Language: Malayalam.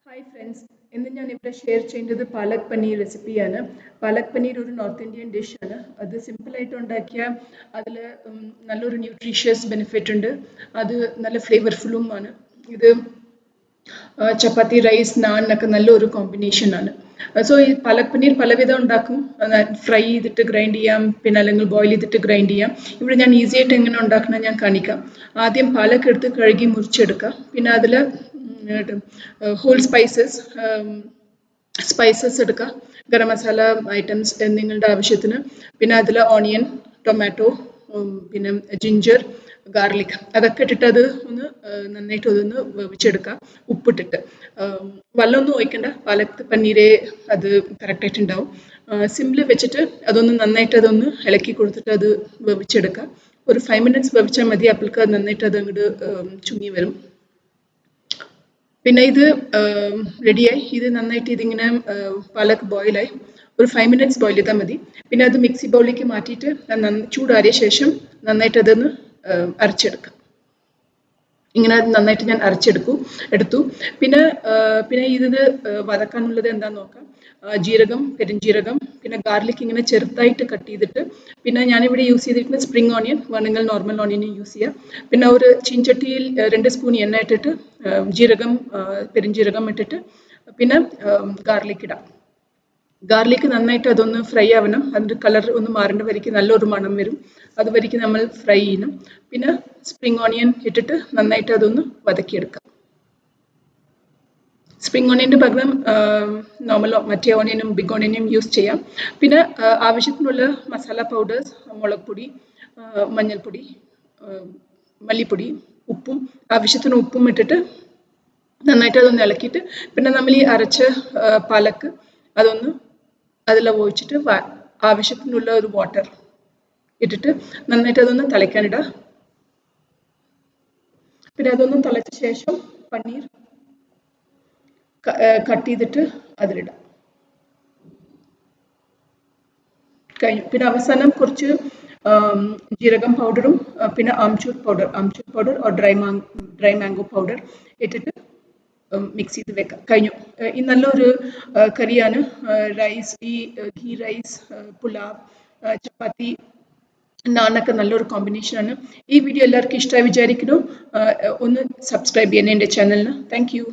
ഹായ് ഫ്രണ്ട്സ്, ഇന്ന് ഞാൻ ഇവിടെ ഷെയർ ചെയ്യുന്നത് പാലക് പനീർ റെസിപ്പിയാണ്. പാലക് പനീർ ഒരു നോർത്ത് ഇന്ത്യൻ ഡിഷാണ്. അത് സിമ്പിളായിട്ട് ഉണ്ടാക്കിയാൽ അതിൽ നല്ലൊരു ന്യൂട്രീഷ്യസ് ബെനിഫിറ്റ് ഉണ്ട്. അത് നല്ല ഫ്ലേവർഫുള്ളുമാണ്. ഇത് ചപ്പാത്തി, റൈസ്, നാൻ ഒക്കെ നല്ലൊരു കോമ്പിനേഷനാണ്. സോ ഈ പാലക് പനീർ പലവിധം ഉണ്ടാക്കും. ഫ്രൈ ചെയ്തിട്ട് ഗ്രൈൻഡ് ചെയ്യാം, പിന്നെ അല്ലെങ്കിൽ ബോയിൽ ചെയ്തിട്ട് ഗ്രൈൻഡ് ചെയ്യാം. ഇവിടെ ഞാൻ ഈസി ആയിട്ട് എങ്ങനെ ഉണ്ടാക്കണം ഞാൻ കാണിക്കാം. ആദ്യം പാലക് എടുത്ത് കഴുകി മുറിച്ചെടുക്കുക. പിന്നെ അതിൽ ഹോൾ സ്പൈസസ് എടുക്കുക, ഗരം മസാല ഐറ്റംസ് നിങ്ങളുടെ ആവശ്യത്തിന്. പിന്നെ അതിൽ ഓണിയൻ, ടൊമാറ്റോ, പിന്നെ ജിഞ്ചർ, ഗാർലിക് അതൊക്കെ ഇട്ടിട്ട് അത് ഒന്ന് നന്നായിട്ട് അതൊന്ന് വേവിച്ചെടുക്കുക, ഉപ്പിട്ടിട്ട്. വെള്ളമൊന്നും ഒഴിക്കണ്ട, പാലക് പനീരേ അത് കറക്റ്റായിട്ടുണ്ടാവും. സിമ്പിൾ വെച്ചിട്ട് അതൊന്ന് നന്നായിട്ട് അതൊന്ന് ഇളക്കി കൊടുത്തിട്ട് അത് വേവിച്ചെടുക്കുക. ഒരു 5 minutes വേവിച്ചാൽ മതി, അപ്പോഴേക്ക് അത് നന്നായിട്ട് അത് അങ്ങോട്ട് ചുങ്ങി വരും. പിന്നെ ഇത് റെഡിയായി. ഇത് നന്നായിട്ട് ഇതിങ്ങനെ പാലക് ബോയിലായി. ഒരു 5 minutes ബോയിൽ ചെയ്താൽ മതി. പിന്നെ അത് മിക്സി ബൗളിലേക്ക് മാറ്റിയിട്ട് ചൂടാറിയ ശേഷം നന്നായിട്ട് അതൊന്ന് അരച്ചെടുക്കാം. ഇങ്ങനെ നന്നായിട്ട് ഞാൻ എടുത്തു. പിന്നെ ഇതിന് വതക്കാനുള്ളത് എന്താണെന്ന് നോക്കാം. ജീരകം, പെരുംജീരകം, പിന്നെ ഗാർലിക് ഇങ്ങനെ ചെറുതായിട്ട് കട്ട് ചെയ്തിട്ട്, പിന്നെ ഞാനിവിടെ യൂസ് ചെയ്തിരിക്കുന്നത് സ്പ്രിംഗ് ഓണിയൻ, വേണമെങ്കിൽ നോർമൽ ഓണിയൻ യൂസ് ചെയ്യാം. പിന്നെ ഒരു ചീൻചട്ടിയിൽ 2 സ്പൂൺ എണ്ണ ഇട്ടിട്ട് ജീരകം, പെരുംജീരകം ഇട്ടിട്ട് പിന്നെ ഗാർലിക് ഇടാം. ഗാർലിക് നന്നായിട്ട് അതൊന്ന് ഫ്രൈ ആവണം. അതിൻ്റെ കളർ ഒന്ന് മാറേണ്ട വരയ്ക്ക് നല്ലൊരു മണം വരും. അത് വരയ്ക്ക് നമ്മൾ ഫ്രൈ ചെയ്യണം. പിന്നെ സ്പ്രിംഗ് ഓണിയൻ ഇട്ടിട്ട് നന്നായിട്ട് അതൊന്ന് വതക്കിയെടുക്കാം. സ്പ്രിംഗ് ഓണിയൻ്റെ പകരം നോർമൽ മറ്റേ ഓണിയനും ബിഗ് ഓണിയനും യൂസ് ചെയ്യാം. പിന്നെ ആവശ്യത്തിനുള്ള മസാല പൗഡേഴ്സ്, മുളക് പൊടി, മഞ്ഞൾപ്പൊടി, മല്ലിപ്പൊടി, ഉപ്പും ആവശ്യത്തിന് ഉപ്പും ഇട്ടിട്ട് നന്നായിട്ട് അതൊന്ന് ഇളക്കിയിട്ട്, പിന്നെ നമ്മൾ ഈ അരച്ച പാലക്ക് അതൊന്ന് അതിൽ ഒഴിച്ചിട്ട് ആവശ്യത്തിനുള്ള ഒരു വാട്ടർ ഇട്ടിട്ട് നന്നായിട്ട് അതൊന്ന് തിളയ്ക്കാനിടുക. പിന്നെ അതൊന്ന് തിളച്ച ശേഷം പനീർ കട്ട് ചെയ്തിട്ട് അതിലിടാം. കഴിഞ്ഞു. പിന്നെ അവസാനം കുറച്ച് ജീരകം പൗഡറും പിന്നെ amchur powder dry mango powder ഇട്ടിട്ട് മിക്സ് ചെയ്ത് വെക്കാം. കഴിഞ്ഞു. ഈ നല്ലൊരു കറിയാണ്. ഘീ റൈസ്, പുലാവ്, ചപ്പാത്തി, നാനൊക്കെ നല്ലൊരു കോമ്പിനേഷനാണ്. ഈ വീഡിയോ എല്ലാവർക്കും ഇഷ്ടമായി വിചാരിക്കുന്നു. ഒന്ന് സബ്സ്ക്രൈബ് ചെയ്യണേ എൻ്റെ ചാനലിന്. Thank you.